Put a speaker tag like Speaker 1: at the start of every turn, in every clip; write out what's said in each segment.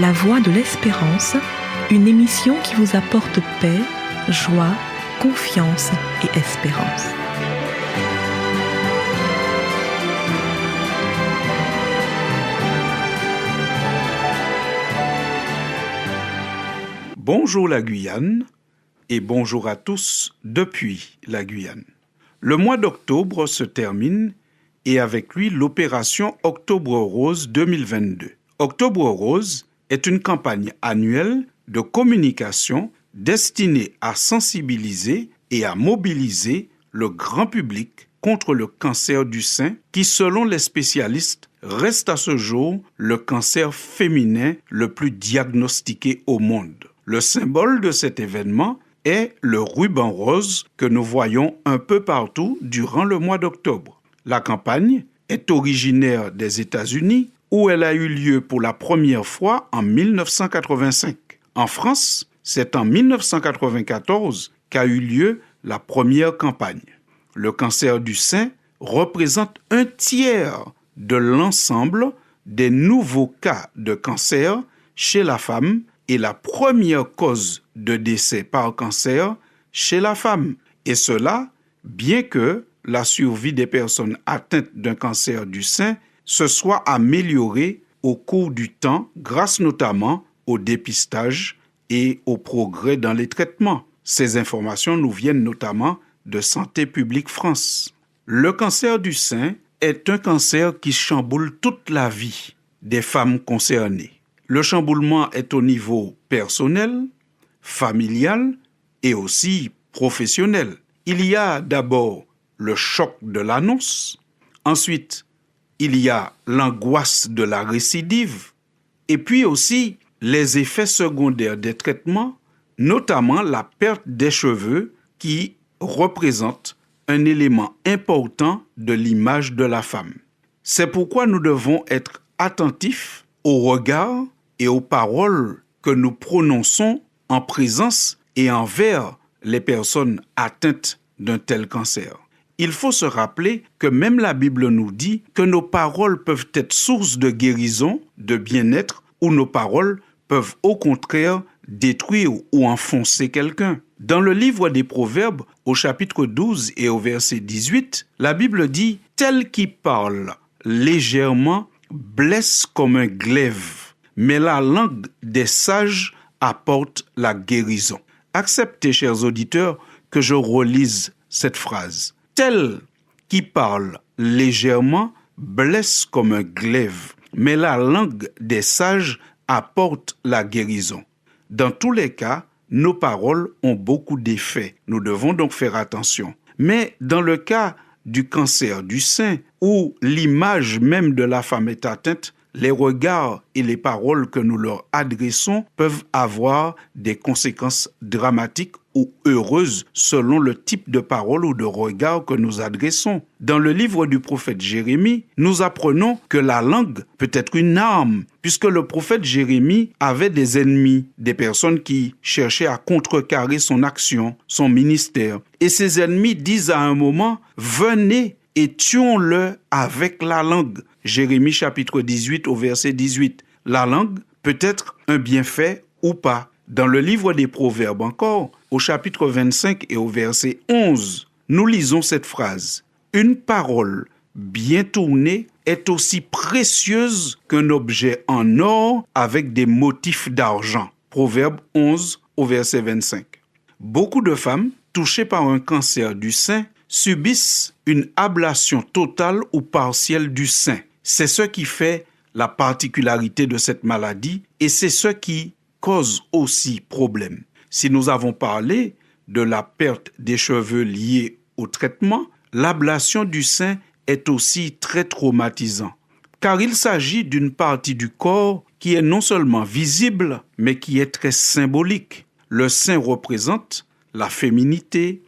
Speaker 1: La Voix de l'Espérance, une émission qui vous apporte paix, joie, confiance et espérance.
Speaker 2: Bonjour la Guyane et bonjour à tous depuis la Guyane. Le mois d'octobre se termine et avec lui l'opération Octobre Rose 2022. Octobre Rose est une campagne annuelle de communication destinée à sensibiliser et à mobiliser le grand public contre le cancer du sein qui, selon les spécialistes, reste à ce jour le cancer féminin le plus diagnostiqué au monde. Le symbole de cet événement est le ruban rose que nous voyons un peu partout durant le mois d'octobre. La campagne est originaire des États-Unis où elle a eu lieu pour la première fois en 1985. En France, c'est en 1994 qu'a eu lieu la première campagne. Le cancer du sein représente un tiers de l'ensemble des nouveaux cas de cancer chez la femme et la première cause de décès par cancer chez la femme. Et cela, bien que la survie des personnes atteintes d'un cancer du sein se soit améliorée au cours du temps grâce notamment au dépistage et au progrès dans les traitements. Ces informations nous viennent notamment de Santé publique France. Le cancer du sein est un cancer qui chamboule toute la vie des femmes concernées. Le chamboulement est au niveau personnel, familial et aussi professionnel. Il y a d'abord le choc de l'annonce, ensuite il y a l'angoisse de la récidive et puis aussi les effets secondaires des traitements, notamment la perte des cheveux qui représente un élément important de l'image de la femme. C'est pourquoi nous devons être attentifs au regard et aux paroles que nous prononçons en présence et envers les personnes atteintes d'un tel cancer. Il faut se rappeler que même la Bible nous dit que nos paroles peuvent être source de guérison, de bien-être, ou nos paroles peuvent au contraire détruire ou enfoncer quelqu'un. Dans le livre des Proverbes, au chapitre 12 et au verset 18, la Bible dit « Tel qui parle légèrement blesse comme un glaive, mais la langue des sages apporte la guérison. » Acceptez, chers auditeurs, que je relise cette phrase. « Tel qui parle légèrement blesse comme un glaive, mais la langue des sages apporte la guérison. » Dans tous les cas, nos paroles ont beaucoup d'effets. Nous devons donc faire attention. Mais dans le cas du cancer du sein, où l'image même de la femme est atteinte, les regards et les paroles que nous leur adressons peuvent avoir des conséquences dramatiques ou heureuses selon le type de parole ou de regard que nous adressons. Dans le livre du prophète Jérémie, nous apprenons que la langue peut être une arme, puisque le prophète Jérémie avait des ennemis, des personnes qui cherchaient à contrecarrer son action, son ministère. Et ces ennemis disent à un moment « Venez et tuons-le avec la langue ». Jérémie chapitre 18 au verset 18. La langue peut être un bienfait ou pas. Dans le livre des Proverbes encore, au chapitre 25 et au verset 11, nous lisons cette phrase. « Une parole bien tournée est aussi précieuse qu'un objet en or avec des motifs d'argent. » Proverbe 11 au verset 25. Beaucoup de femmes touchées par un cancer du sein subissent une ablation totale ou partielle du sein. C'est ce qui fait la particularité de cette maladie et c'est ce qui cause aussi problème. Si nous avons parlé de la perte des cheveux liée au traitement, l'ablation du sein est aussi très traumatisant, car il s'agit d'une partie du corps qui est non seulement visible, mais qui est très symbolique. Le sein représente la féminité,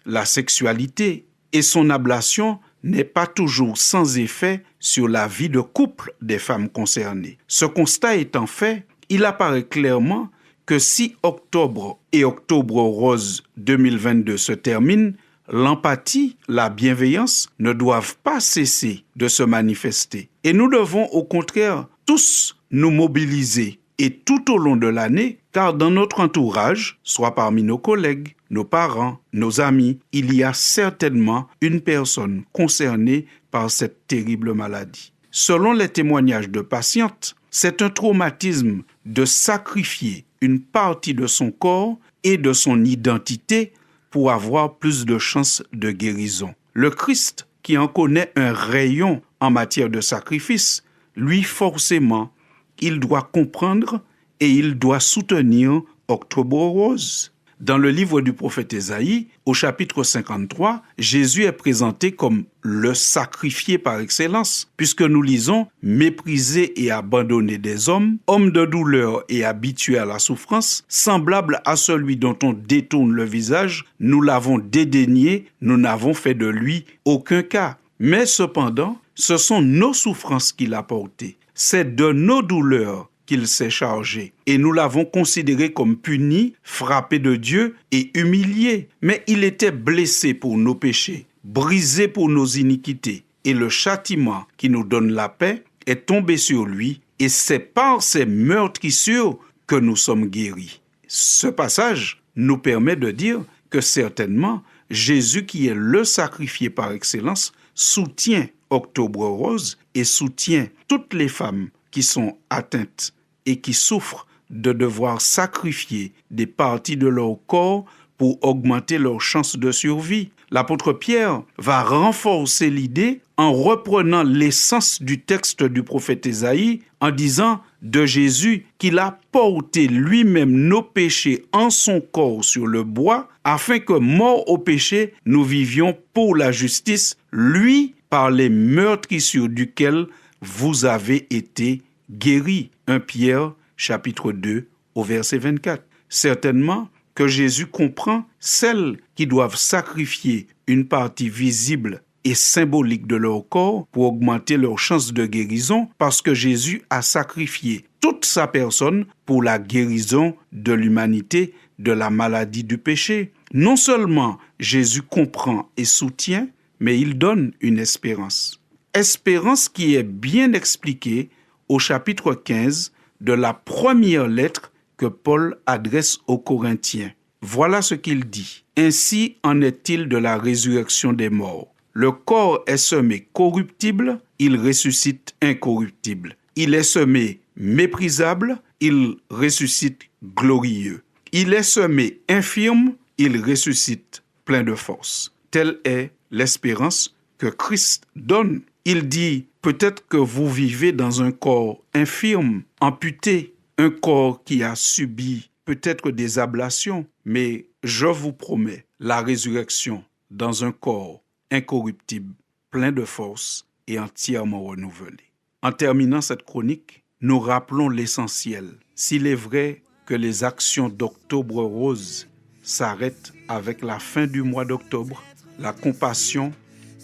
Speaker 2: la sexualité, et son ablation n'est pas toujours sans effet sur la vie de couple des femmes concernées. Ce constat étant fait, il apparaît clairement que si Octobre et Octobre Rose 2022 se terminent, l'empathie, la bienveillance ne doivent pas cesser de se manifester. Et nous devons au contraire tous nous mobiliser et tout au long de l'année, car dans notre entourage, soit parmi nos collègues, nos parents, nos amis, il y a certainement une personne concernée par cette terrible maladie. Selon les témoignages de patientes, c'est un traumatisme de sacrifier une partie de son corps et de son identité pour avoir plus de chances de guérison. Le Christ, qui en connaît un rayon en matière de sacrifice, lui forcément, il doit comprendre et il doit soutenir Octobre Rose. Dans le livre du prophète Ésaïe, au chapitre 53, Jésus est présenté comme le sacrifié par excellence, puisque nous lisons « Méprisé et abandonné des hommes, homme de douleur et habitué à la souffrance, semblable à celui dont on détourne le visage, nous l'avons dédaigné, nous n'avons fait de lui aucun cas. Mais cependant, ce sont nos souffrances qu'il a portées, c'est de nos douleurs qu'il s'est chargé. Et nous l'avons considéré comme puni, frappé de Dieu et humilié. Mais il était blessé pour nos péchés, brisé pour nos iniquités. Et le châtiment qui nous donne la paix est tombé sur lui. Et c'est par ses meurtrissures que nous sommes guéris. Ce passage nous permet de dire que certainement, Jésus, qui est le sacrifié par excellence, soutient Octobre Rose et soutient toutes les femmes qui sont atteintes et qui souffrent de devoir sacrifier des parties de leur corps pour augmenter leurs chances de survie. L'apôtre Pierre va renforcer l'idée en reprenant l'essence du texte du prophète Ésaïe en disant de Jésus qu'il a porté lui-même nos péchés en son corps sur le bois afin que, mort au péché, nous vivions pour la justice, lui par les meurtrissures duquel vous avez été guéris. 1 Pierre, chapitre 2, au verset 24. Certainement que Jésus comprend celles qui doivent sacrifier une partie visible et symbolique de leur corps pour augmenter leurs chances de guérison parce que Jésus a sacrifié toute sa personne pour la guérison de l'humanité de la maladie du péché. Non seulement Jésus comprend et soutient, mais il donne une espérance. Espérance qui est bien expliquée au chapitre 15 de la première lettre que Paul adresse aux Corinthiens. Voilà ce qu'il dit. Ainsi en est-il de la résurrection des morts. Le corps est semé corruptible, il ressuscite incorruptible. Il est semé méprisable, il ressuscite glorieux. Il est semé infirme, il ressuscite plein de force. Telle est l'espérance que Christ donne. Il dit, peut-être que vous vivez dans un corps infirme, amputé, un corps qui a subi peut-être des ablations, mais je vous promets la résurrection dans un corps incorruptible, plein de force et entièrement renouvelé. En terminant cette chronique, nous rappelons l'essentiel. S'il est vrai que les actions d'Octobre Rose s'arrêtent avec la fin du mois d'octobre, la compassion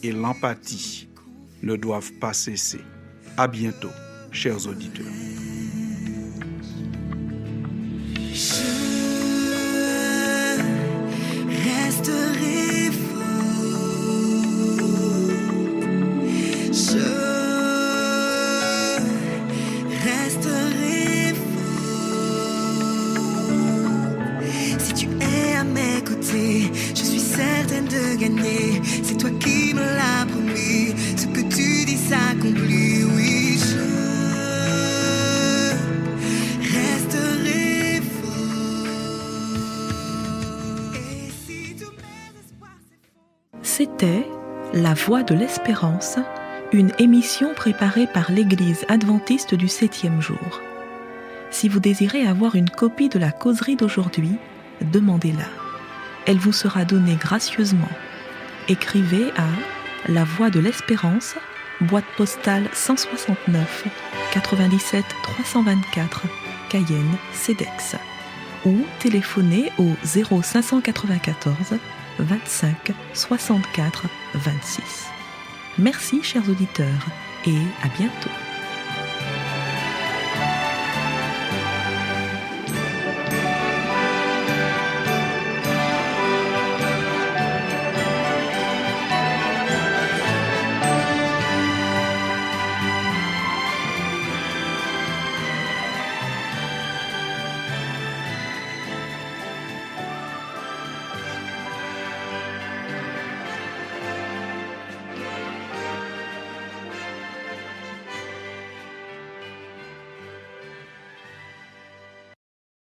Speaker 2: et l'empathie ne doivent pas cesser. À bientôt, chers auditeurs.
Speaker 3: Je resterai faux. Je resterai faux. Si tu es à mes côtés, je suis certaine de gagner. C'est toi qui me l'as promis. Ce que tu dis s'accomplit, oui, je resterai faux. Et si tous mes espoirs s'effondrent.
Speaker 1: C'était La Voix de l'Espérance, une émission préparée par l'Église adventiste du 7e jour. Si vous désirez avoir une copie de la causerie d'aujourd'hui, demandez-la. Elle vous sera donnée gracieusement. Écrivez à La Voix de l'Espérance, boîte postale 169 97 324, Cayenne, CEDEX, ou téléphonez au 0594 25 64 26. Merci chers auditeurs et à bientôt.